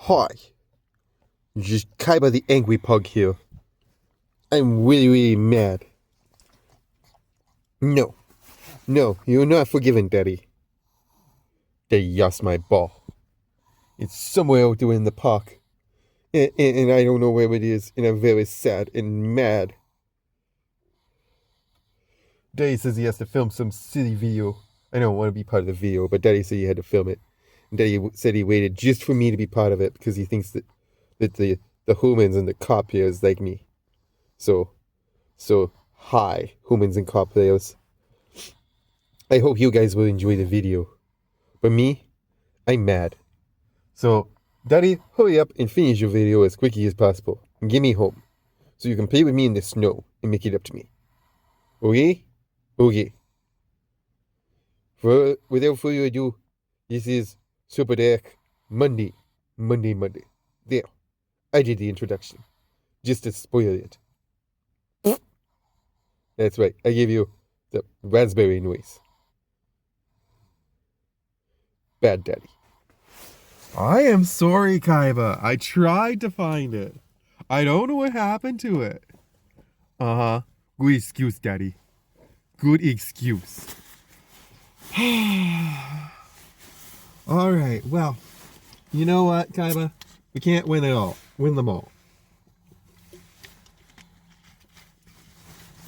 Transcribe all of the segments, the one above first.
Hi, just Kaiba the Angry Pug here. I'm really mad. No, you're not forgiven, Daddy. They lost my ball. It's somewhere out there in the park. And I don't know where it is, and I'm very sad and mad. Daddy says he has to film some silly video. I don't want to be part of the video, but Daddy said he had to film it. And Daddy said he waited just for me to be part of it because he thinks that the humans and the cop players like me. So hi, humans and cop players. I hope you guys will enjoy the video. But me, I'm mad. So, Daddy, hurry up and finish your video as quickly as possible. And get me home. So you can play with me in the snow and make it up to me. Okay? Okay. Without further ado, this is Super Deck Monday. There. I did the introduction. Just to spoil it. That's right. I gave you the raspberry noise. Bad Daddy. I am sorry, Kaiba. I tried to find it. I don't know what happened to it. Good excuse, Daddy. Good excuse. Alright, well, you know what, Kaiba? We can't win them all.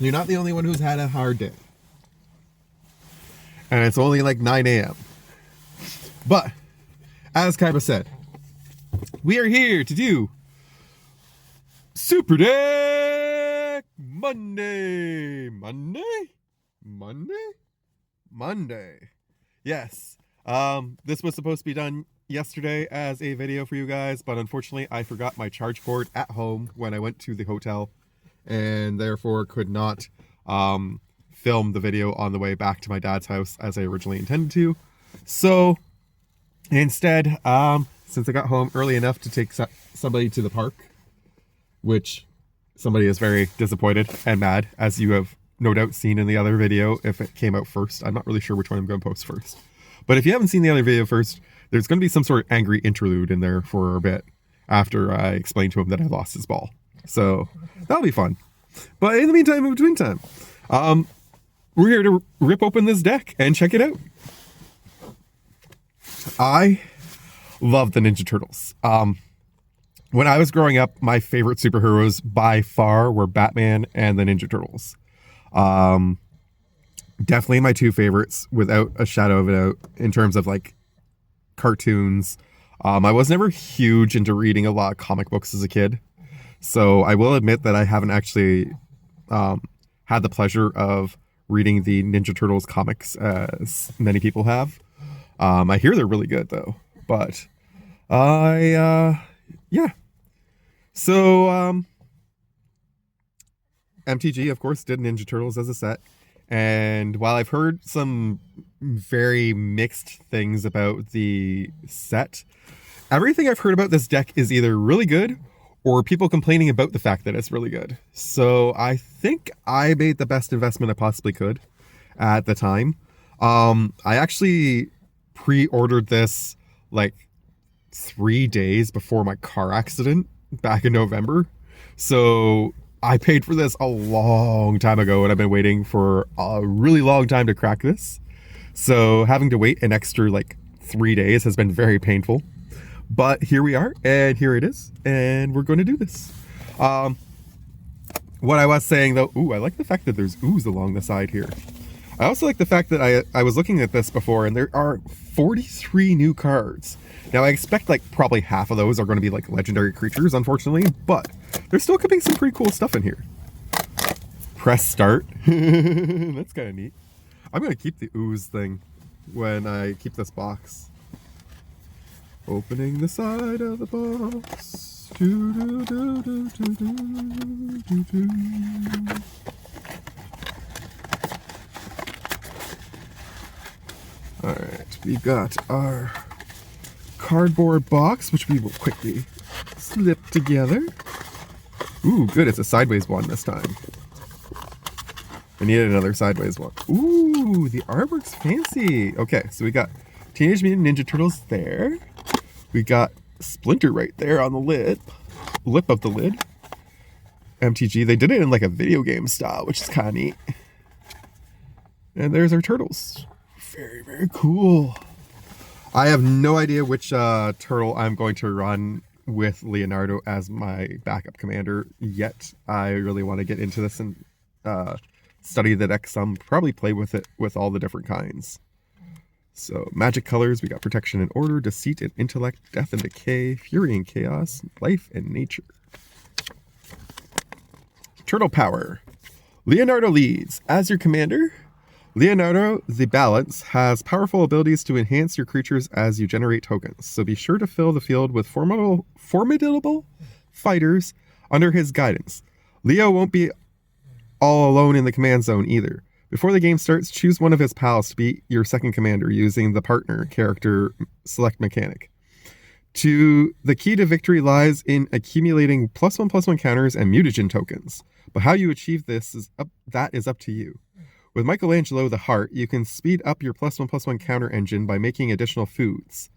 You're not the only one who's had a hard day. And it's only like 9 a.m. But, as Kaiba said, we are here to do Super Deck Monday. Monday. Yes. This was supposed to be done yesterday as a video for you guys, but unfortunately I forgot my charge cord at home when I went to the hotel, and therefore could not film the video on the way back to my dad's house as I originally intended to. So instead, since I got home early enough to take somebody to the park, which somebody is very disappointed and mad, as you have no doubt seen in the other video if it came out first. I'm not really sure which one I'm going to post first. But if you haven't seen the other video first, there's going to be some sort of angry interlude in there for a bit after I explain to him that I lost his ball. So that'll be fun. But in the meantime, in between time, we're here to rip open this deck and check it out. I love the Ninja Turtles. When I was growing up, my favorite superheroes by far were Batman and the Ninja Turtles. Definitely my two favorites without a shadow of a doubt in terms of like cartoons. I was never huge into reading a lot of comic books as a kid. So I will admit that I haven't actually had the pleasure of reading the Ninja Turtles comics as many people have. I hear they're really good though, but yeah. So MTG, of course, did Ninja Turtles as a set. And while I've heard some very mixed things about the set, everything I've heard about this deck is either really good or people complaining about the fact that it's really good. So I think I made the best investment I possibly could at the time. I actually pre-ordered this like 3 days before my car accident back in November. So I paid for this a long time ago, and I've been waiting for a really long time to crack this. So having to wait an extra like 3 days has been very painful. But here we are, and here it is, and we're going to do this. What I was saying though, I like the fact that there's ooze along the side here. I also like the fact that I was looking at this before, and there are 43 new cards. Now I expect like probably half of those are going to be like legendary creatures, unfortunately, but there still could be some pretty cool stuff in here. Press start. That's kind of neat. I'm going to keep the ooze thing when I keep this box. Opening the side of the box. Alright, we got our cardboard box, which we will quickly slip together. Ooh, good, it's a sideways one this time. I needed another sideways one. Ooh, the artwork's fancy. Okay, so we got Teenage Mutant Ninja Turtles there. We got Splinter right there on the lip of the lid. MTG. They did it in like a video game style, which is kind of neat. And there's our turtles. Very, very cool. I have no idea which turtle I'm going to run with Leonardo as my backup commander yet. I really want to get into this and study the deck some. Probably play with it with all the different kinds. So, magic colors, we got protection and order, deceit and intellect, death and decay, fury and chaos, life and nature. Turtle power. Leonardo leads. As your commander, Leonardo the Balance has powerful abilities to enhance your creatures as you generate tokens. So be sure to fill the field with formidable fighters under his guidance. Leo won't be all alone in the command zone either. Before the game starts, choose one of his pals to be your second commander using the partner character select mechanic. The key to victory lies in accumulating +1/+1 counters and mutagen tokens. But how you achieve this is up to you. With Michelangelo the Heart, you can speed up your +1/+1 counter engine by making additional foods,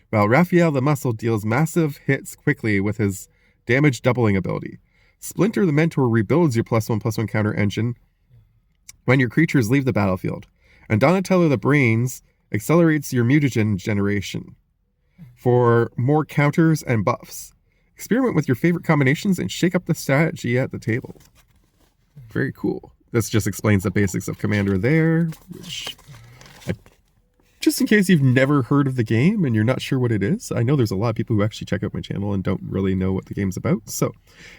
while Raphael the Muscle deals massive hits quickly with his damage doubling ability. Splinter the Mentor rebuilds your +1/+1 counter engine when your creatures leave the battlefield, and Donatello the Brains accelerates your mutagen generation for more counters and buffs. Experiment with your favorite combinations and shake up the strategy at the table. Very cool. This just explains the basics of Commander there, which, just in case you've never heard of the game and you're not sure what it is, I know there's a lot of people who actually check out my channel and don't really know what the game's about. So,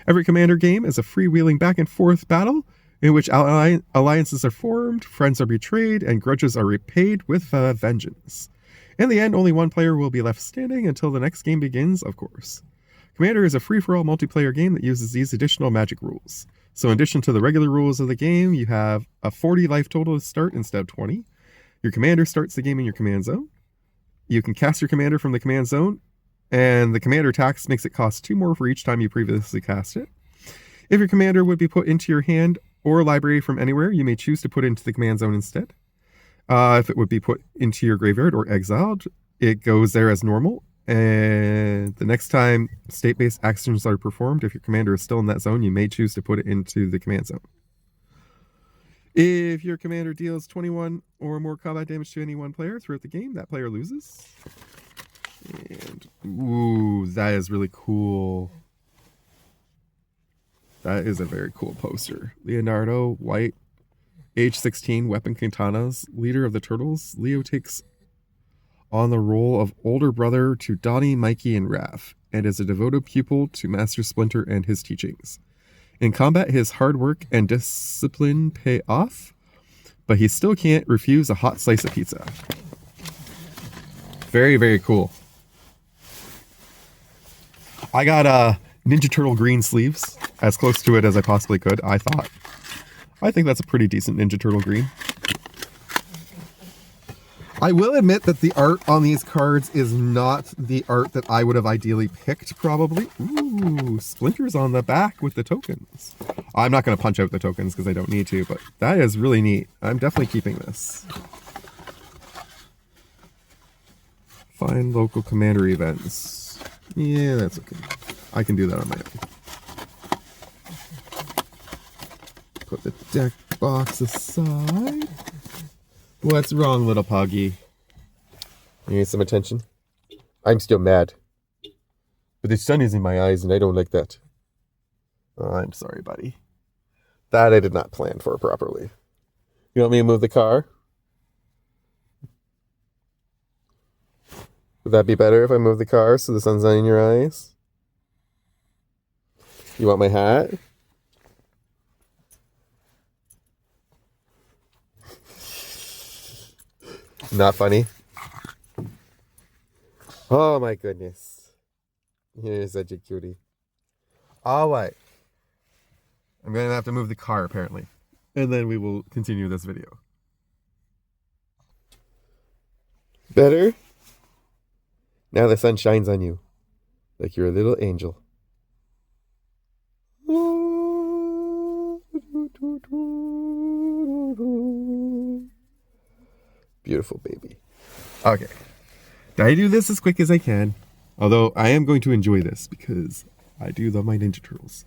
every Commander game is a freewheeling back and forth battle in which alliances are formed, friends are betrayed, and grudges are repaid with vengeance. In the end, only one player will be left standing until the next game begins, of course. Commander is a free-for-all multiplayer game that uses these additional magic rules. So in addition to the regular rules of the game, you have a 40 life total to start instead of 20. Your commander starts the game in your command zone. You can cast your commander from the command zone, and the commander tax makes it cost 2 more for each time you previously cast it. If your commander would be put into your hand or library from anywhere, you may choose to put it into the command zone instead. If it would be put into your graveyard or exiled, it goes there as normal. And the next time state-based actions are performed, if your commander is still in that zone, you may choose to put it into the command zone. If your commander deals 21 or more combat damage to any one player throughout the game, that player loses. And, ooh, that is really cool. That is a very cool poster. Leonardo, white, age 16, weapon katanas, leader of the Turtles. Leo takes on the role of older brother to Donnie, Mikey, and Raph, and is a devoted pupil to Master Splinter and his teachings. In combat, his hard work and discipline pay off, but he still can't refuse a hot slice of pizza. Very, very cool. I got Ninja Turtle green sleeves, as close to it as I possibly could, I thought. I think that's a pretty decent Ninja Turtle green. I will admit that the art on these cards is not the art that I would have ideally picked, probably. Ooh, Splinter's on the back with the tokens. I'm not going to punch out the tokens because I don't need to, but that is really neat. I'm definitely keeping this. Find local commander events. Yeah, that's okay. I can do that on my own. Put the deck box aside. What's wrong, little puggy? You need some attention? I'm still mad. But the sun is in my eyes and I don't like that. Oh, I'm sorry, buddy. That I did not plan for properly. You want me to move the car? Would that be better if I move the car so the sun's not in your eyes? You want my hat? Not funny. Oh my goodness. Here's such a cutie. Alright. I'm going to have to move the car apparently. And then we will continue this video. Better? Now the sun shines on you. Like you're a little angel. Beautiful baby. Okay. Did I do this as quick as I can? Although I am going to enjoy this because I do love my Ninja Turtles.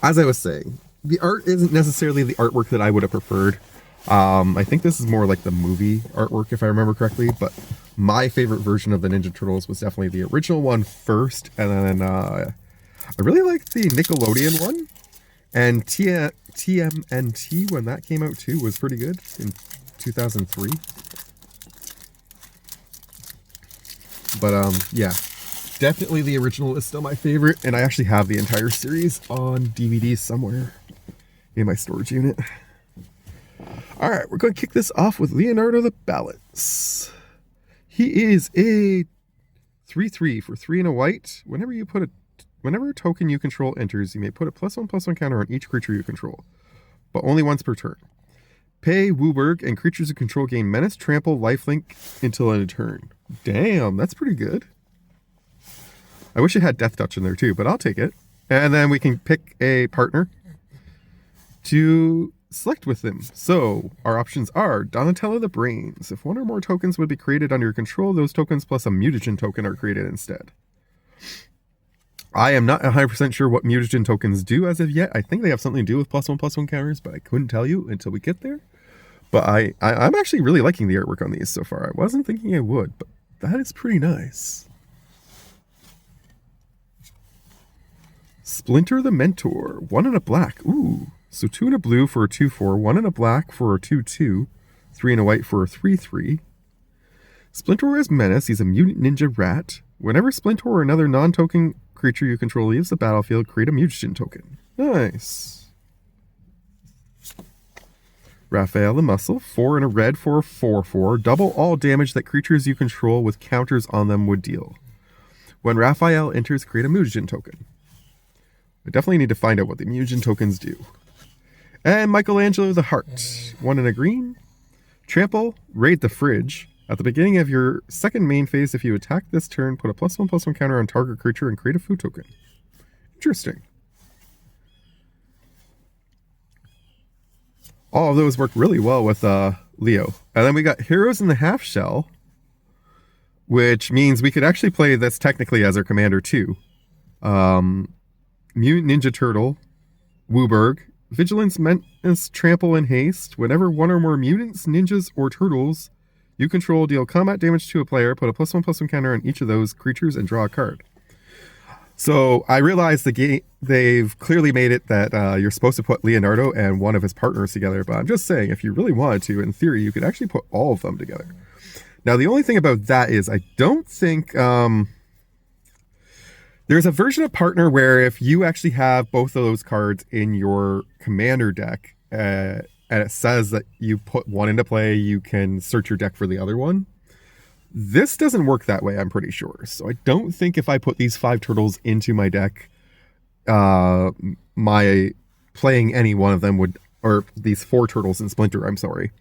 As I was saying, the art isn't necessarily the artwork that I would have preferred. I think this is more like the movie artwork, if I remember correctly, but my favorite version of the Ninja Turtles was definitely the original one first, and then I really liked the Nickelodeon one, and TMNT, when that came out too, was pretty good in 2003. But yeah, definitely the original is still my favorite, and I actually have the entire series on DVD somewhere in my storage unit. All right, we're going to kick this off with Leonardo the Balance. He is a 3/3 for 3 and a white. Whenever a token you control enters, you may put a +1/+1 counter on each creature you control, but only once per turn. Pay Wooburg, and creatures you control gain Menace, Trample, Lifelink until end of turn. Damn, that's pretty good. I wish it had Death Touch in there too, but I'll take it. And then we can pick a partner to select with them. So our options are Donatello the Brains. If one or more tokens would be created under your control, those tokens plus a mutagen token are created instead. I am not 100% sure what mutagen tokens do as of yet. I think they have something to do with +1/+1 counters, but I couldn't tell you until we get there. But I'm actually really liking the artwork on these so far. I wasn't thinking I would, but that is pretty nice. Splinter the Mentor. 1 and a black. Ooh. So 2 and a blue for a 2/4, 1 and a black for a 2/2, 3 and a white for a 3/3. Splinter is Menace. He's a mutant ninja rat. Whenever Splinter or another non-token creature you control leaves the battlefield, create a mutagen token. Nice. Raphael the Muscle. 4 and a red for a 4/4. Double all damage that creatures you control with counters on them would deal. When Raphael enters, create a mutagen token. I definitely need to find out what the mutagen tokens do. And Michelangelo the Heart. 1 and a green. Trample, Raid the Fridge. At the beginning of your second main phase, if you attack this turn, put a +1/+1 counter on target creature and create a food token. Interesting. All of those work really well with Leo. And then we got Heroes in the Half Shell, which means we could actually play this technically as our commander too. Mutant Ninja Turtle, Wooburg, Vigilance, Menace, Trample, and Haste. Whenever one or more mutants, ninjas, or turtles you control deal combat damage to a player, put a +1/+1 counter on each of those creatures and draw a card. So I realize they've clearly made it that you're supposed to put Leonardo and one of his partners together, but I'm just saying, if you really wanted to, in theory, you could actually put all of them together. Now, the only thing about that is I don't think... there's a version of partner where if you actually have both of those cards in your commander deck, and it says that you put one into play, you can search your deck for the other one. This doesn't work that way, I'm pretty sure. So I don't think if I put these 5 turtles into my deck, my playing any one of them would, or these 4 turtles in Splinter, I'm sorry.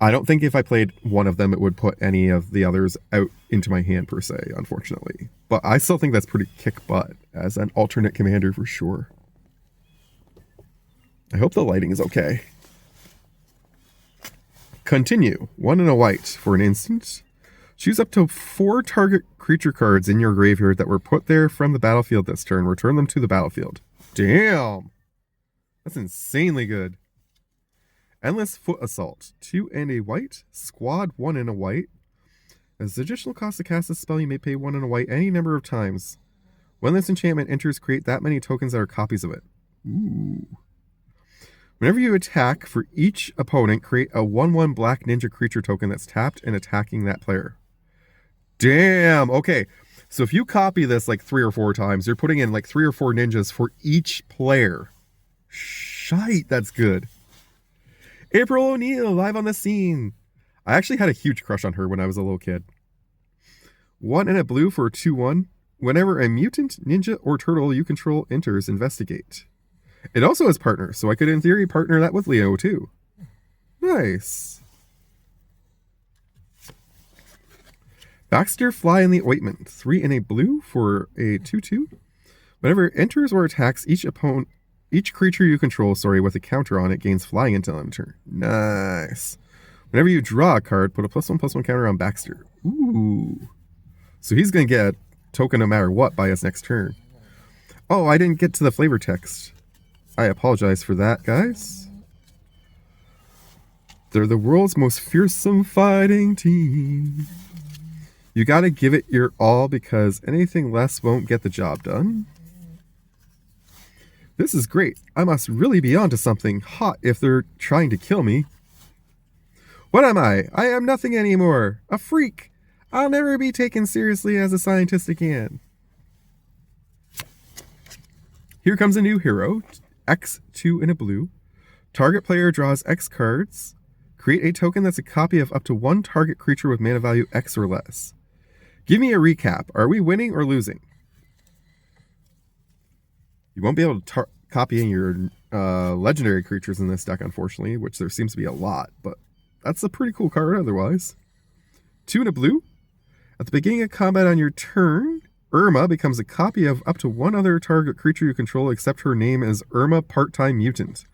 I don't think if I played one of them, it would put any of the others out into my hand per se, unfortunately. But I still think that's pretty kick butt as an alternate commander for sure. I hope the lighting is okay. Continue. 1 and a white for an instant. Choose up to 4 target creature cards in your graveyard that were put there from the battlefield this turn. Return them to the battlefield. Damn! That's insanely good. Endless Foot Assault. 2 and a white. Squad 1 and a white. As the additional cost to cast this spell, you may pay 1 and a white any number of times. When this enchantment enters, create that many tokens that are copies of it. Ooh. Whenever you attack, for each opponent, create a 1/1 black ninja creature token that's tapped and attacking that player. Damn! Okay, so if you copy this like 3 or 4 times, you're putting in like 3 or 4 ninjas for each player. Shite, that's good. April O'Neil, live on the scene. I actually had a huge crush on her when I was a little kid. 1 and a blue for a 2/1. Whenever a mutant, ninja, or turtle you control enters, investigate. It also has partner, so I could in theory partner that with Leo too. Nice. Baxter Fly in the Ointment. 3 and a blue for a 2/2. Whenever it enters or attacks each creature you control, with a counter on it, gains flying until end of turn. Nice. Whenever you draw a card, put a +1/+1 counter on Baxter. Ooh. So he's going to get token no matter what by his next turn. Oh, I didn't get to the flavor text. I apologize for that, guys. They're the world's most fearsome fighting team. You gotta give it your all because anything less won't get the job done. This is great. I must really be onto something hot if they're trying to kill me. What am I? I am nothing anymore. A freak. I'll never be taken seriously as a scientist again. Here comes a new hero. X2 in a blue. Target player draws X cards. Create a token that's a copy of up to one target creature with mana value X or less. Give me a recap. Are we winning or losing? You won't be able to copy in your legendary creatures in this deck, unfortunately, which there seems to be a lot, but that's a pretty cool card otherwise. 2 in a blue. At the beginning of combat on your turn, Irma becomes a copy of up to one other target creature you control except her name is Irma Part-Time Mutant,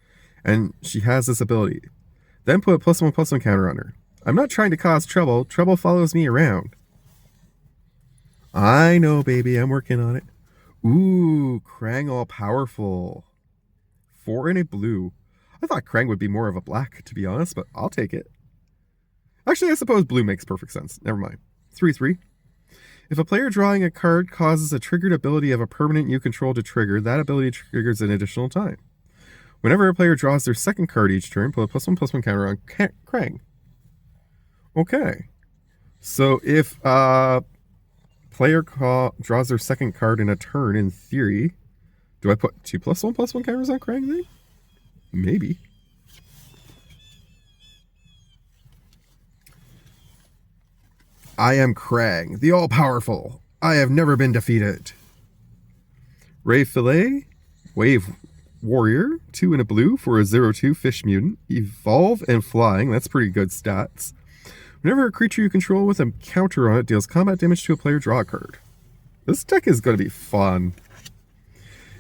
and she has this ability. Then put a +1/+1 counter on her. I'm not trying to cause trouble. Trouble follows me around. I know, baby. I'm working on it. Ooh, Krang all-powerful. 4 in a blue. I thought Krang would be more of a black, to be honest, but I'll take it. Actually, I suppose blue makes perfect sense. Never mind. 3/3. If a player drawing a card causes a triggered ability of a permanent you control to trigger, that ability triggers an additional time. Whenever a player draws their second card each turn, put a +1/+1 counter on Krang. Okay. So if player draws their second card in a turn, in theory, do I put 2 +1/+1 counters on Krang then? Maybe. I am Krang, the all-powerful. I have never been defeated. Ray Fillet, Wave Warrior, 2 in a blue for a 0/2 fish mutant. Evolve and flying, that's pretty good stats. Whenever a creature you control with a counter on it deals combat damage to a player, draw a card. This deck is going to be fun.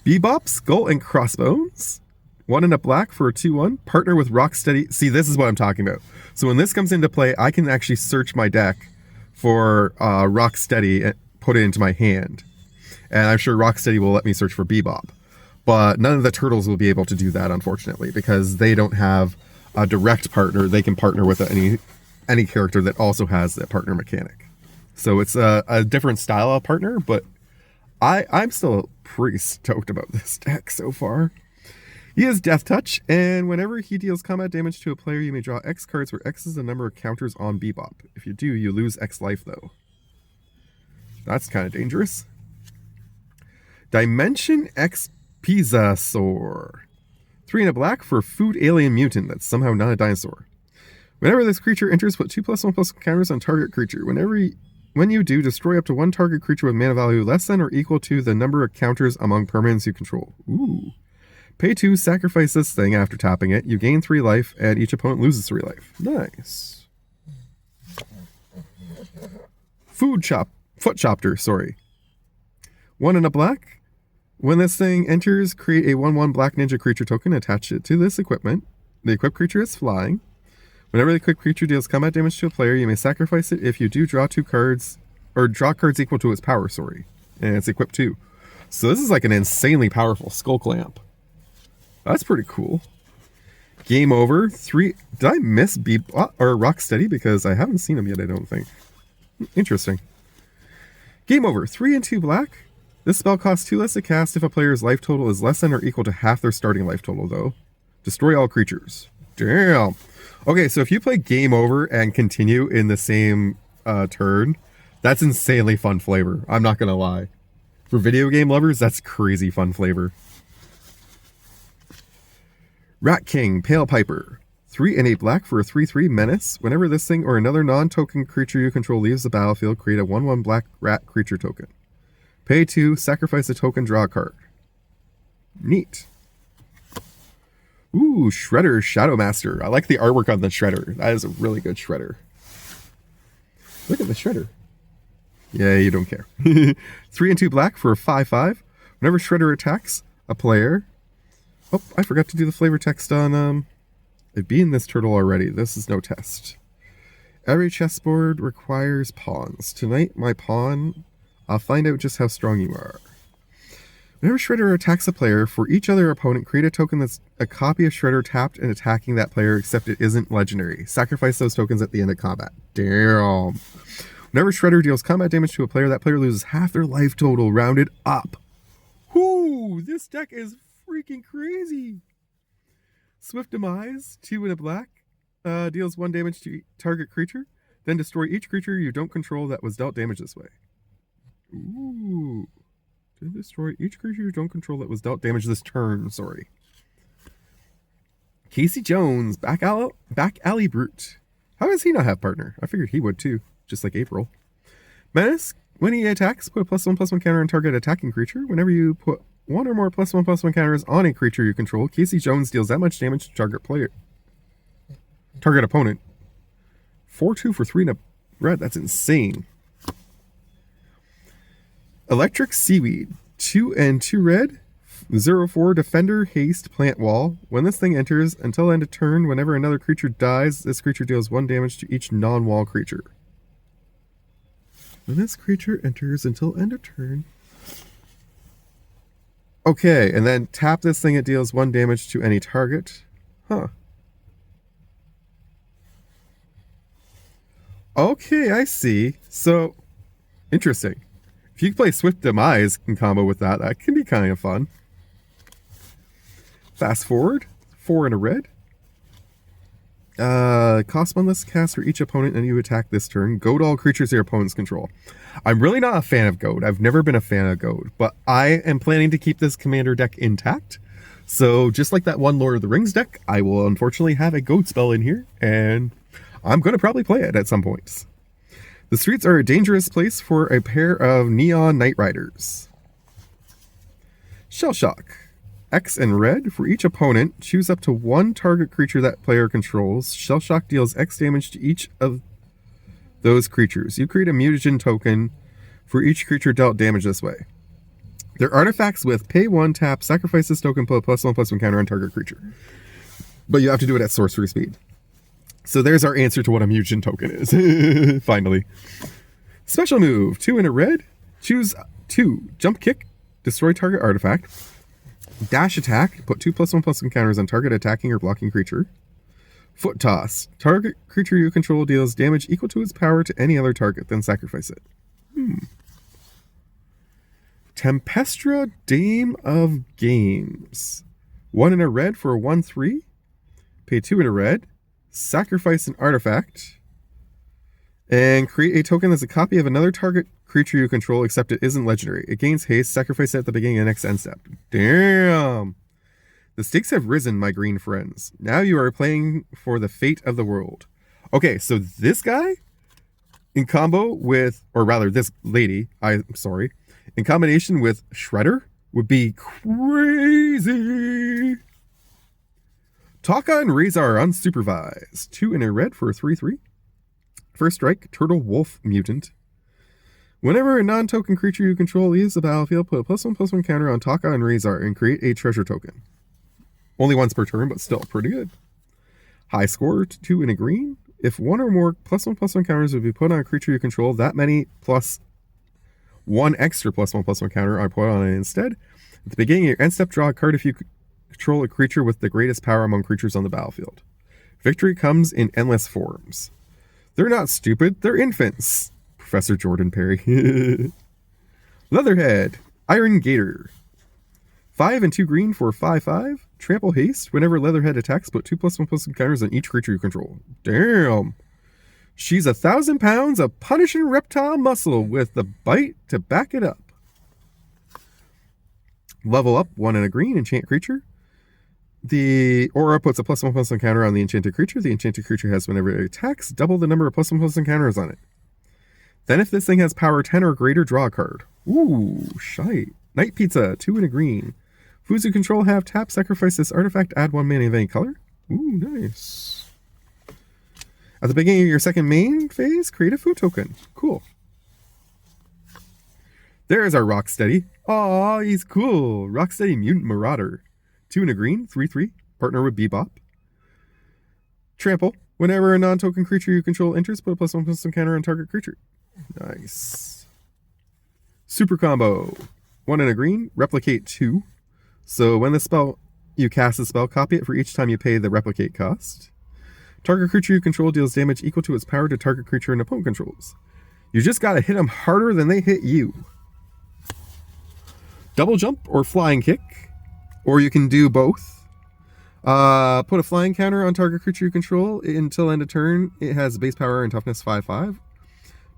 Bebop, Skull and Crossbones. 1 in a black for a 2/1. Partner with Rocksteady. See, this is what I'm talking about. So when this comes into play, I can actually search my deck for Rocksteady and put it into my hand. And I'm sure Rocksteady will let me search for Bebop. But none of the turtles will be able to do that, unfortunately, because they don't have a direct partner. They can partner with any character that also has that partner mechanic. So it's a different style of partner, but I'm still pretty stoked about this deck so far. He has Death Touch, and whenever he deals combat damage to a player, you may draw X cards where X is the number of counters on Bebop. If you do, you lose X life, though. That's kind of dangerous. Dimension X Pizzasaur. 3 in a black for Food Alien Mutant that's somehow not a dinosaur. Whenever this creature enters, put 2 +1/+1 counters on target creature. When you do, destroy up to one target creature with mana value less than or equal to the number of counters among permanents you control. Ooh. Pay 2, sacrifice this thing after tapping it. You gain 3 life, and each opponent loses 3 life. Nice. Foot Chopter, sorry. 1 in a black. When this thing enters, create a 1/1 black ninja creature token, attach it to this equipment. The equipped creature is flying. Whenever the equipped creature deals combat damage to a player, you may sacrifice it. If you do, draw 2 cards, or draw cards equal to its power, sorry. And it's equipped too. So this is like an insanely powerful Skull Clamp. That's pretty cool. Game over. 3. Did I miss Rocksteady? Because I haven't seen him yet, I don't think. Interesting. Game over. 3 and 2 black. This spell costs 2 less to cast if a player's life total is less than or equal to half their starting life total, though. Destroy all creatures. Damn. Okay, so if you play Game Over and continue in the same turn, that's insanely fun flavor. I'm not going to lie. For video game lovers, that's crazy fun flavor. Rat King, Pale Piper. 3 and a black for a 3/3 menace. Whenever this thing or another non-token creature you control leaves the battlefield, create a 1/1 black rat creature token. Pay 2, sacrifice a token, draw a card. Neat. Ooh, Shredder Shadow Master. I like the artwork on the Shredder. That is a really good Shredder. Look at the Shredder. Yeah, you don't care. 3 and 2 black for a 5/5. Whenever Shredder attacks a player... Oh, I forgot to do the flavor text on... I've beaten this turtle already. This is no test. Every chessboard requires pawns. Tonight, my pawn I'll find out just how strong you are. Whenever Shredder attacks a player, for each other opponent, create a token that's a copy of Shredder tapped and attacking that player, except it isn't legendary. Sacrifice those tokens at the end of combat. Damn. Whenever Shredder deals combat damage to a player, that player loses half their life total, rounded up. Whoo! This deck is freaking crazy. Swift Demise, 2 and a black, deals 1 damage to target creature, then destroy each creature you don't control that was dealt damage this way. Ooh. Then destroy each creature you don't control that was dealt damage this turn, sorry. Casey Jones, back alley brute. How does he not have partner? I figured he would too, just like April. Menace, when he attacks, put a +1/+1 counter on target attacking creature. Whenever you put 1 or more +1/+1 counters on a creature you control, Casey Jones deals that much damage to target opponent. 4/2 for 3 and a red, that's insane. Electric Seaweed, 2 and 2 red, 0/4 defender haste plant wall. When this thing enters, until end of turn, whenever another creature dies, this creature deals 1 damage to each non-wall creature. When this creature enters until end of turn. Okay, and then tap this thing, it deals 1 damage to any target. Huh. Okay, I see. So, interesting. If you play Swift Demise in combo with that, that can be kind of fun. Fast forward, 4 and a red. Cost 1 less cast for each opponent and you attack this turn. Goad all creatures your opponents control. I'm really not a fan of Goad. I've never been a fan of Goad, but I am planning to keep this commander deck intact. So just like that one Lord of the Rings deck, I will unfortunately have a Goad spell in here, and I'm going to probably play it at some points. The streets are a dangerous place for a pair of Neon Knight Riders. Shell Shock. X and red. For each opponent, choose up to 1 target creature that player controls. Shell Shock deals X damage to each of those creatures. You create a mutagen token for each creature dealt damage this way. They're artifacts with pay 1, tap, sacrifice this token, put a +1/+1 counter on target creature. But you have to do it at sorcery speed. So there's our answer to what a mutagen token is. Finally. Special move, 2 and a red. Choose 2. Jump kick, destroy target artifact. Dash attack, put 2 +1/+1 counters on target attacking or blocking creature. Foot toss, target creature you control deals damage equal to its power to any other target, then sacrifice it. Tempestra, Dame of Games. 1 and a red for a 1/3. Pay 2 and a red. Sacrifice an artifact. And create a token that's a copy of another target creature you control, except it isn't legendary. It gains haste. Sacrifice it at the beginning of the next end step. Damn! The stakes have risen, my green friends. Now you are playing for the fate of the world. Okay, so this guy, in combo with, or rather this lady, in combination with Shredder, would be crazy. Taka and Razor unsupervised. 2 and a red for a 3/3. First strike, Turtle Wolf Mutant. Whenever a non-token creature you control leaves the battlefield, put a +1/+1 counter on Taka and Razor and create a treasure token. Only once per turn, but still pretty good. High score, 2 and a green. If 1 or more +1/+1 counters would be put on a creature you control, that many plus 1 extra +1/+1 counter are put on it instead. At the beginning of your end step, draw a card if you control a creature with the greatest power among creatures on the battlefield. Victory comes in endless forms. They're not stupid, they're infants. Professor Jordan Perry. Leatherhead, Iron Gator. 5 and 2 green for 5/5. Trample haste. Whenever Leatherhead attacks, put 2 +1/+1 counters on each creature you control. Damn. She's 1,000 pounds of punishing reptile muscle with the bite to back it up. Level up, 1 and a green, enchant creature. The aura puts a +1/+1 counter on the enchanted creature. The enchanted creature has, whenever it attacks, double the number of +1/+1 counters on it. Then if this thing has power 10 or greater, draw a card. Ooh, shite. Night Pizza, 2 and a green. Foods you control have tap, sacrifice this artifact, add 1 mana of any color. Ooh, nice. At the beginning of your second main phase, create a food token. Cool. There's our Rocksteady. Aw, he's cool. Rocksteady Mutant Marauder. 2 and a green, 3/3. Partner with Bebop. Trample. Whenever a non-token creature you control enters, put a +1/+1 counter on target creature. Nice. Super combo. 1 and a green, replicate 2. So when you cast the spell, copy it for each time you pay the replicate cost. Target creature you control deals damage equal to its power to target creature an opponent controls. You just gotta hit them harder than they hit you. Double jump or flying kick, or you can do both. Put a flying counter on target creature you control until end of turn. It has base power and toughness 5/5.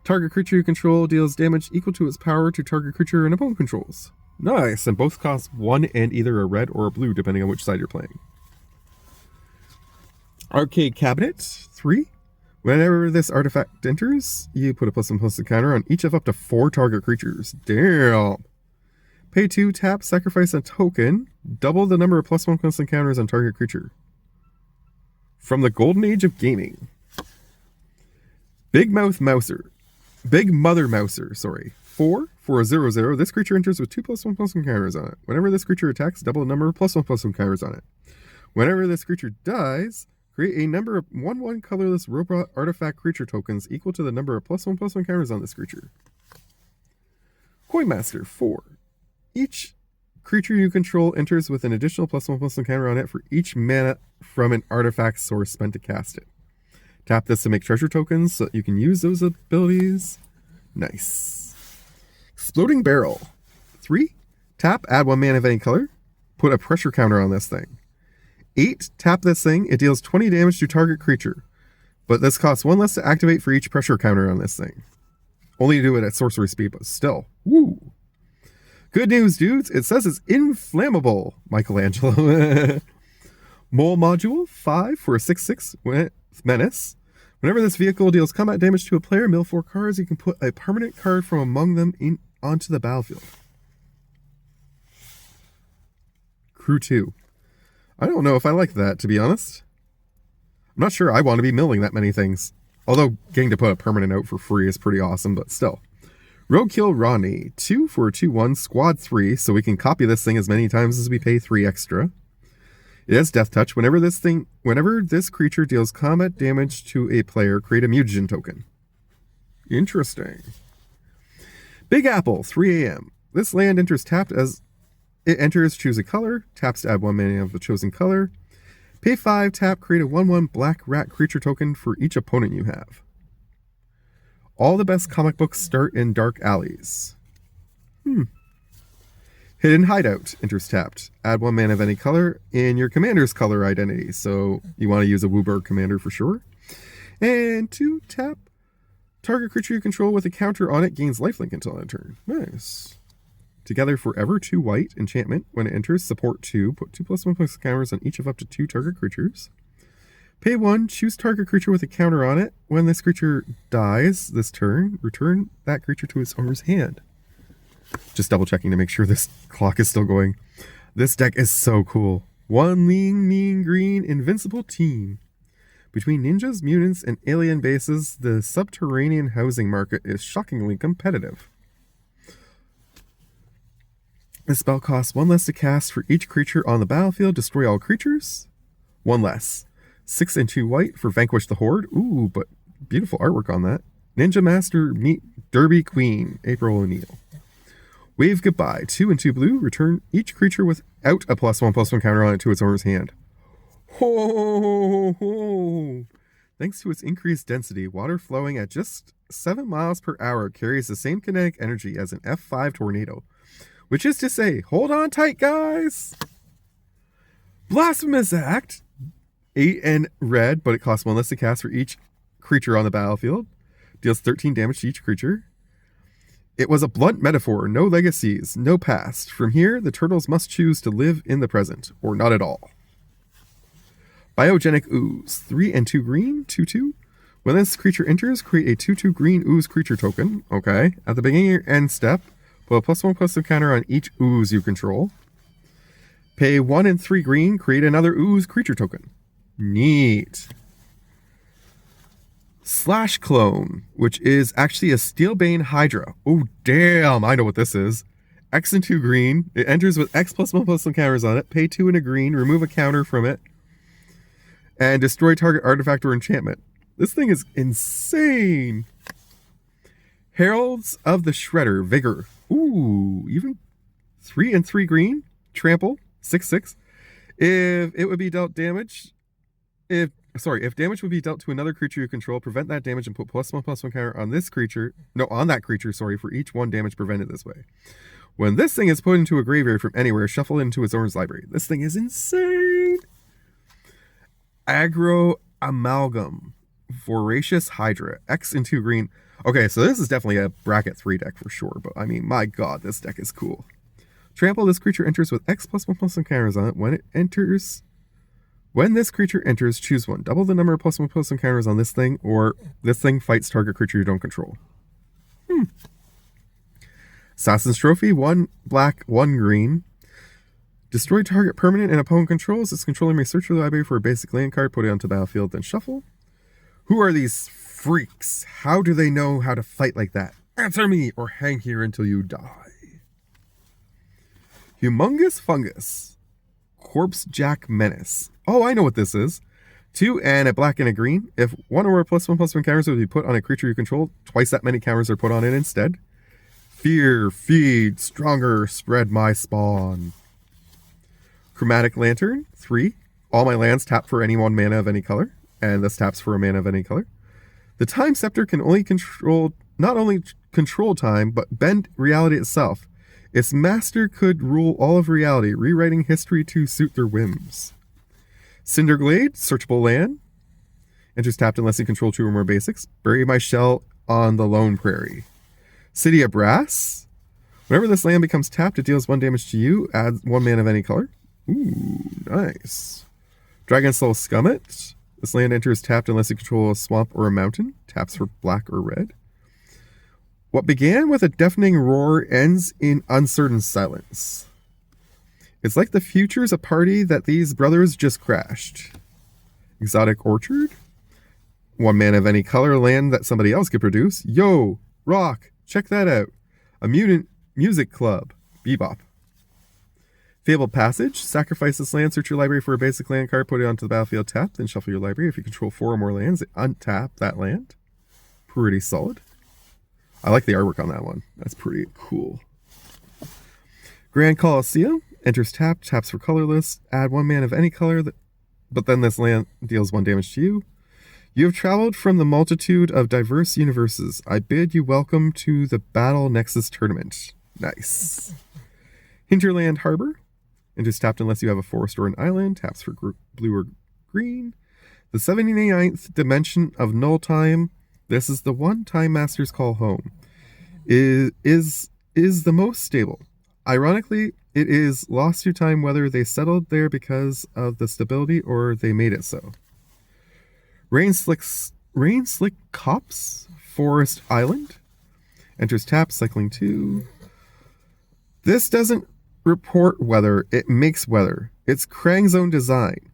Target creature you control deals damage equal to its power to target creature an opponent controls. Nice, and both cost 1 and either a red or a blue, depending on which side you're playing. Arcade Cabinet 3. Whenever this artifact enters, you put a +1/+1 counter on each of up to 4 target creatures. Damn. Pay 2, tap, sacrifice a token. Double the number of +1/+1 counters on target creature. From the Golden Age of Gaming. Big Mother Mouser, sorry. 4 for a 0/0. This creature enters with 2 +1/+1 counters on it. Whenever this creature attacks, double the number of +1/+1 counters on it. Whenever this creature dies, create a number of 1/1 colorless robot artifact creature tokens equal to the number of +1/+1 counters on this creature. Coinmaster 4. Each creature you control enters with an additional +1/+1 counter on it for each mana from an artifact source spent to cast it. Tap this to make treasure tokens so that you can use those abilities. Nice. Exploding Barrel. 3. Tap, add 1 mana of any color. Put a pressure counter on this thing. 8. Tap this thing. It deals 20 damage to target creature. But this costs 1 less to activate for each pressure counter on this thing. Only do it at sorcery speed, but still. Woo! Good news, dudes. It says it's inflammable. Michelangelo. Mole Module. 5 for a 6/6 menace. Whenever this vehicle deals combat damage to a player, mill 4 cards, you can put a permanent card from among them onto the battlefield. Crew 2. I don't know if I like that, to be honest. I'm not sure I want to be milling that many things. Although getting to put a permanent out for free is pretty awesome, but still. Roadkill Ronnie. 2 for a 2/1, squad 3, so we can copy this thing as many times as we pay 3 extra. It has Death Touch. Whenever this creature deals combat damage to a player, create a mutagen token. Interesting. Big Apple, 3 AM. This land enters tapped as it enters, choose a color. Taps to add 1 mana of the chosen color. Pay 5, tap, create a 1/1 black rat creature token for each opponent you have. All the best comic books start in dark alleys. Hidden Hideout enters tapped. Add 1 mana of any color in your commander's color identity. So you want to use a Wooburg commander for sure. And 2, tap. Target creature you control with a counter on it gains lifelink until end turn. Nice. Together Forever, 2 white. Enchantment. When it enters, support 2. Put 2 +1/+1 counters on each of up to 2 target creatures. Pay 1. Choose target creature with a counter on it. When this creature dies this turn, return that creature to its owner's hand. Just double checking to make sure this clock is still going. This deck is so cool. 1 lean, mean, green, invincible team. Between ninjas, mutants, and alien bases, the subterranean housing market is shockingly competitive. This spell costs 1 less to cast for each creature on the battlefield. Destroy all creatures. 1 less. 6 and 2 white for Vanquish the Horde. Ooh, but beautiful artwork on that. Ninja Master meet Derby Queen, April O'Neil. Wave Goodbye. 2 and 2 blue. Return each creature without a +1/+1 counter on it to its owner's hand. Ho, ho, ho. Thanks to its increased density, water flowing at just 7 miles per hour carries the same kinetic energy as an F5 tornado. Which is to say, hold on tight, guys! Blasphemous Act. 8 and red, but it costs 1 less to cast for each creature on the battlefield. Deals 13 damage to each creature. It was a blunt metaphor. No legacies, no past. From here, the turtles must choose to live in the present, or not at all. Biogenic Ooze. 3 and 2 green, 2/2. When this creature enters, create a 2/2 green ooze creature token. Okay. At the beginning of your end step, put a +1/+1 counter on each ooze you control. Pay 1 and 3 green, create another ooze creature token. Neat. Slash Clone, which is actually a Steelbane Hydra. Oh, damn, I know what this is. X and 2 green. It enters with X +1/+1 counters on it. Pay 2 and a green, remove a counter from it, and destroy target artifact or enchantment. This thing is insane. Heralds of the Shredder, Vigor. Ooh, even 3 and 3 green. Trample, 6/6. If it would be dealt damage, if damage would be dealt to another creature you control, prevent that damage and put +1/+1 counter on this creature. No, on that creature, sorry, for each 1 damage prevented this way. When this thing is put into a graveyard from anywhere, shuffle it into its owner's library. This thing is insane. Aggro Amalgam. Voracious Hydra. X and 2 green. Okay, so this is definitely a bracket 3 deck for sure, but I mean, my god, this deck is cool. Trample, this creature enters with X +1/+1 counters on it. When this creature enters, choose one. Double the number of +1/+1 counters on this thing, or this thing fights target creature you don't control. Assassin's Trophy, 1 black, 1 green. Destroy target permanent and opponent controls. Its controller may search your library for a basic land card, put it onto the battlefield, then shuffle. Who are these freaks? How do they know how to fight like that? Answer me, or hang here until you die. Humongous Fungus. Corpse Jack Menace. Oh, I know what this is. 2 and a black and a green. If 1 or more +1/+1 counters would be put on a creature you control, twice that many counters are put on it instead. Fear, feed, stronger, spread my spawn. Chromatic Lantern, 3. All my lands tap for any 1 mana of any color, and this taps for a mana of any color. The Time Scepter can only not only control time, but bend reality itself. Its master could rule all of reality, rewriting history to suit their whims. Cinderglade, searchable land. Enters tapped unless you control 2 or more basics. Bury my shell on the Lone Prairie. City of Brass. Whenever this land becomes tapped, it deals 1 damage to you. Add 1 mana of any color. Ooh, nice. Dragon Soul Scummit. This land enters tapped unless you control a swamp or a mountain. Taps for black or red. What began with a deafening roar ends in uncertain silence. It's like the future's a party that these brothers just crashed. Exotic Orchard. 1 mana of any color land that somebody else could produce. Yo, rock, check that out. A mutant music club. Bebop. Fabled Passage. Sacrifice this land, search your library for a basic land card, put it onto the battlefield tapped, then shuffle your library. If you control 4 or more lands, untap that land. Pretty solid. I like the artwork on that one. That's pretty cool. Grand Colosseum. Enters tapped, taps for colorless. Add 1 mana of any color, but then this land deals 1 damage to you. You have traveled from the multitude of diverse universes. I bid you welcome to the Battle Nexus Tournament. Nice. Hinterland Harbor. Enters tapped unless you have a forest or an island. Taps for blue or green. The 79th dimension of null time. This is the one time masters call home. Is the most stable. Ironically, it is lost to time whether they settled there because of the stability or they made it so. Rain Slick Cops, Forest Island. Enters tap, cycling 2. This doesn't report weather, it makes weather. It's Krang's own design.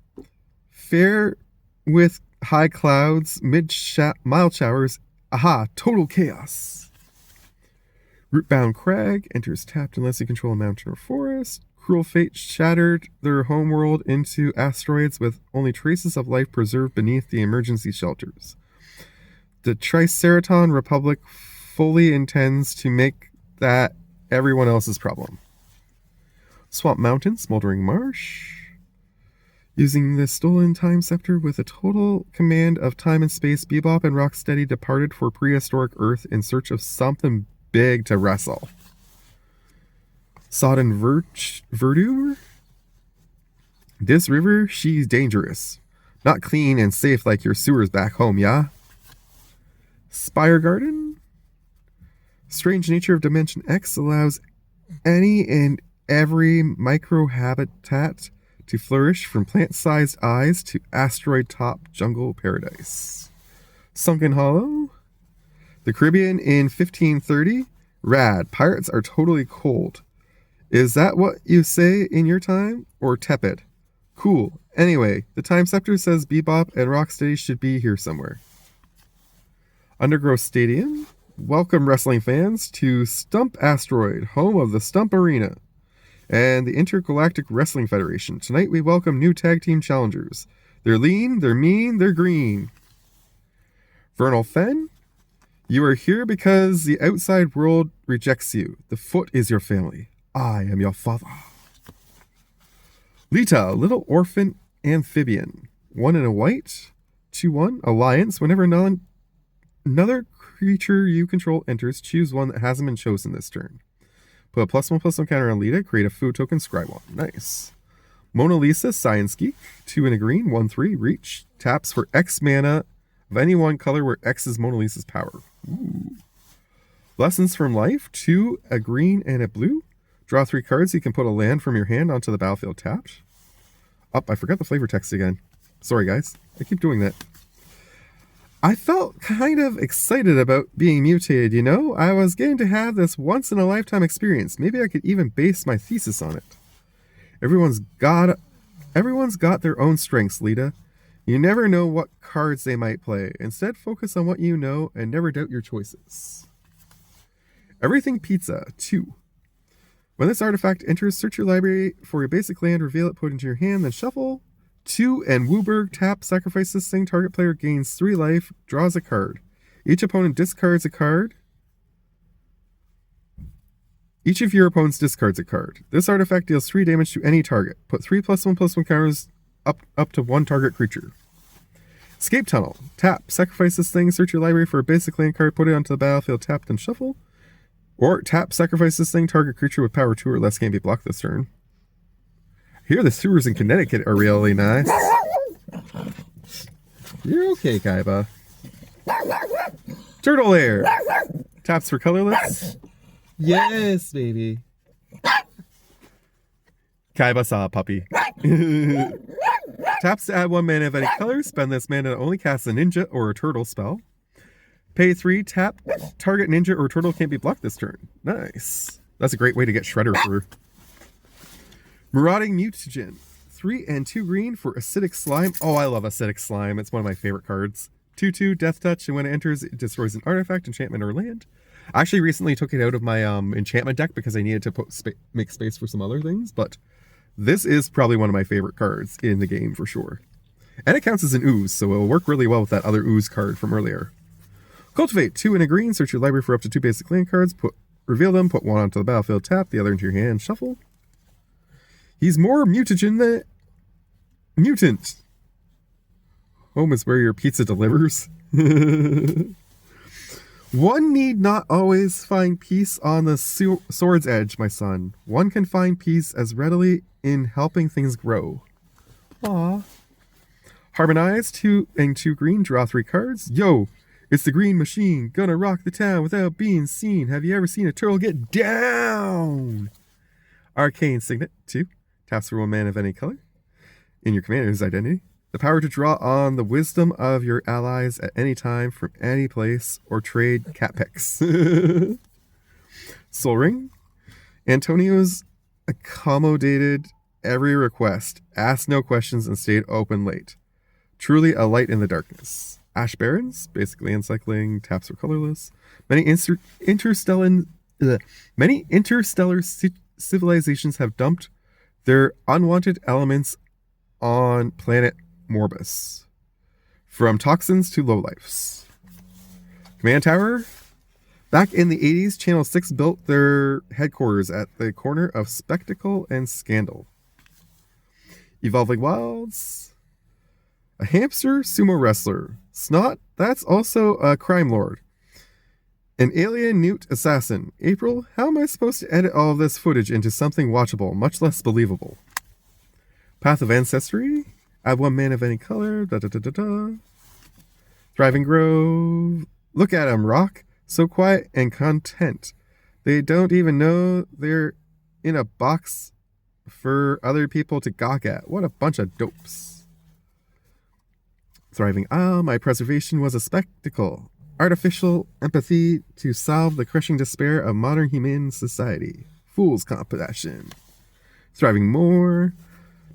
Fair with high clouds, mild showers. Aha, total chaos. Rootbound Crag. Enters tapped unless you control a mountain or forest. Cruel Fate shattered their homeworld into asteroids with only traces of life preserved beneath the emergency shelters. The Triceraton Republic fully intends to make that everyone else's problem. Swamp Mountain, Smoldering Marsh. Using the stolen time scepter with a total command of time and space, Bebop and Rocksteady departed for prehistoric Earth in search of something big to wrestle. Sodden Verdure. This river, she's dangerous. Not clean and safe like your sewers back home, yeah? Spire Garden. Strange nature of Dimension X allows any and every microhabitat to flourish from plant-sized eyes to asteroid-top jungle paradise. Sunken Hollow. The Caribbean in 1530. Rad. Pirates are totally cold. Is that what you say in your time? Or tepid? Cool. Anyway, the Time Scepter says Bebop and Rocksteady should be here somewhere. Undergrowth Stadium. Welcome, wrestling fans, to Stump Asteroid, home of the Stump Arena and the Intergalactic Wrestling Federation. Tonight we welcome new tag team challengers. They're lean, they're mean, they're green. Vernal Fen. You are here because the outside world rejects you. The foot is your family. I am your father. Lita, little orphan amphibian. 1 in a white. 2/1. Alliance. Whenever another creature you control enters, choose one that hasn't been chosen this turn. Put a +1/+1 counter on Lita. Create a food token. Scry 1. Nice. Mona Lisa, Science Geek. 2 in a green. 1/3. Reach. Taps for X mana of any one color where X is Mona Lisa's power. Ooh. Lessons from Life. 2, a green and a blue. Draw 3 cards. You can put a land from your hand onto the battlefield tapped. I forgot the flavor text again. Sorry, guys. I keep doing that. I felt kind of excited about being mutated, you know? I was getting to have this once-in-a-lifetime experience. Maybe I could even base my thesis on it. Everyone's got their own strengths, Lita. You never know what cards they might play. Instead, focus on what you know and never doubt your choices. Everything Pizza, 2. When this artifact enters, search your library for your basic land, reveal it, put it into your hand, then shuffle. 2 and Wooburg, tap, sacrifice this thing. Target player gains 3 life, draws a card. Each opponent discards a card. Each of your opponents discards a card. This artifact deals 3 damage to any target. Put 3 +1/+1 counters up to 1 target creature. Escape Tunnel. Tap, sacrifice this thing, search your library for a basic land card, put it onto the battlefield, tap, then shuffle. Or tap, sacrifice this thing, target creature with power 2 or less can't be blocked this turn. Here, the sewers in Connecticut are really nice. You're okay, Kaiba. Turtle Air. Taps for colorless. Yes, baby. Kaiba saw a puppy. Taps to add 1 mana of any color. Spend this mana to only cast a ninja or a turtle spell. Pay 3, tap. Target ninja or turtle can't be blocked this turn. Nice. That's a great way to get Shredder through. Marauding Mutagen. 3 and 2 green for Acidic Slime. Oh, I love Acidic Slime. It's one of my favorite cards. 2/2, Death Touch, and when it enters, it destroys an artifact, enchantment, or land. I actually recently took it out of my enchantment deck because I needed to make space for some other things, but this is probably one of my favorite cards in the game for sure. And it counts as an ooze, so it'll work really well with that other ooze card from earlier. Cultivate. 2 and a green. Search your library for up to 2 basic land cards. Reveal them. Put 1 onto the battlefield. Tap. The other into your hand. Shuffle. He's more mutagen than mutant. Home is where your pizza delivers. One need not always find peace on the sword's edge, my son. One can find peace as readily in helping things grow. Aww. Harmonize. 2 and 2 green. Draw 3 cards. Yo! It's the green machine, gonna rock the town without being seen. Have you ever seen a turtle get down? Arcane Signet, 2. Taps for 1 mana of any color. In your commander's identity. The power to draw on the wisdom of your allies at any time from any place or trade cat picks. Soul Ring. Antonio's accommodated every request, asked no questions, and stayed open late. Truly a light in the darkness. Ash Barrens, basically uncycling, taps are colorless. Many interstellar civilizations have dumped their unwanted elements on planet Morbus. From toxins to lowlifes. Command Tower. Back in the 80s, Channel 6 built their headquarters at the corner of Spectacle and Scandal. Evolving Wilds. A hamster sumo wrestler. Snot, that's also a crime lord. An alien newt assassin. April, how am I supposed to edit all of this footage into something watchable, much less believable? Path of Ancestry. Add 1 mana of any color. Thriving Grove. Look at 'em, Rock. So quiet and content. They don't even know they're in a box for other people to gawk at. What a bunch of dopes. Thriving Isle, my preservation was a spectacle. Artificial empathy to solve the crushing despair of modern human society. Fool's compassion. Thriving More.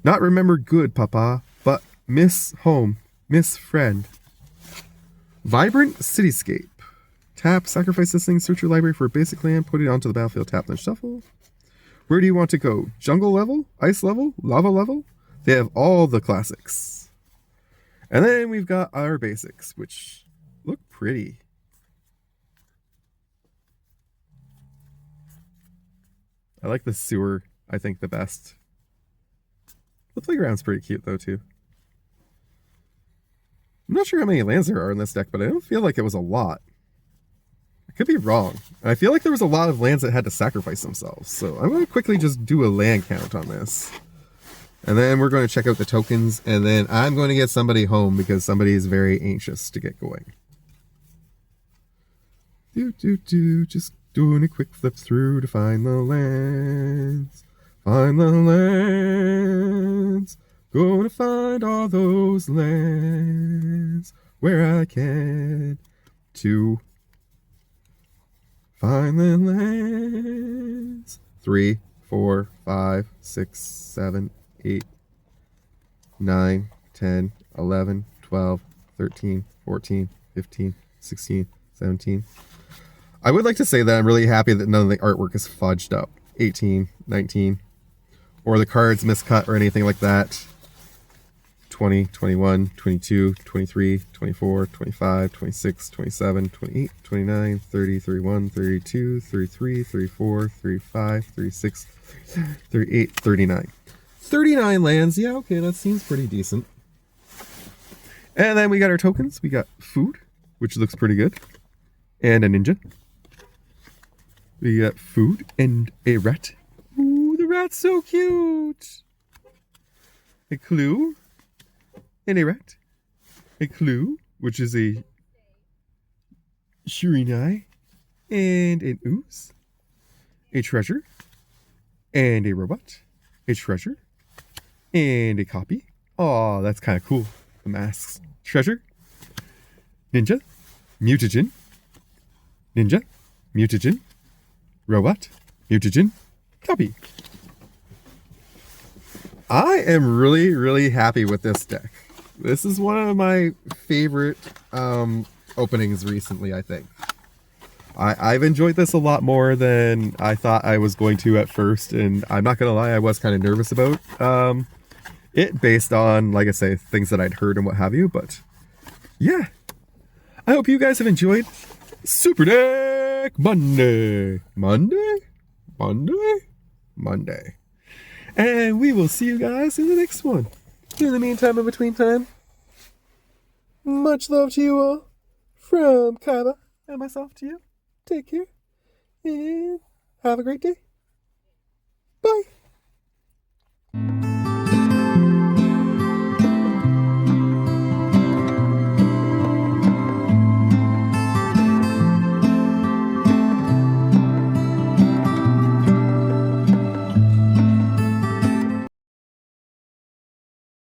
Not remember good, Papa, but miss home, miss friend. Vibrant Cityscape. Tap, sacrifice this thing, search your library for a basic land, put it onto the battlefield, tap, then shuffle. Where do you want to go? Jungle level? Ice level? Lava level? They have all the classics. And then we've got our basics, which look pretty. I like the sewer, I think, the best. The playground's pretty cute, though, too. I'm not sure how many lands there are in this deck, but I don't feel like it was a lot. I could be wrong. I feel like there was a lot of lands that had to sacrifice themselves. So I'm going to quickly just do a land count on this. And then we're going to check out the tokens. And then I'm going to get somebody home because somebody is very anxious to get going. Just doing a quick flip through to find the lands. Find the lands. Gonna find all those lands where I can to find the lands. 3, 4, 5, 6, 7, 8, 9, 10, 11, 12, 13, 14, 15, 16, 17. I would like to say that I'm really happy that none of the artwork is fudged up. 18, 19, or the cards miscut or anything like that. 20, 21, 22, 23, 24, 25, 26, 27, 28, 29, 30, 31, 32, 33, 34, 35, 36, 38, 39. 39 lands. Yeah, okay, that seems pretty decent. And then we got our tokens. We got food, which looks pretty good. And a ninja. We got food and a rat. Ooh, the rat's so cute. A clue. And a rat. A clue, which is a Shurinai. And an ooze. A treasure. And a robot. A treasure. And a copy. Oh, that's kind of cool. The masks. Treasure. Ninja. Mutagen. Ninja. Mutagen. Robot. Mutagen. Copy. I am really, really happy with this deck. This is one of my favorite openings recently, I think. I've enjoyed this a lot more than I thought I was going to at first, and I'm not going to lie, I was kind of nervous about it based on, like I say, things that I'd heard and what have you, but yeah. I hope you guys have enjoyed Super Deck Monday. Monday? And we will see you guys in the next one. In the meantime, in between time, much love to you all from Kaiba and myself to you. Take care and have a great day.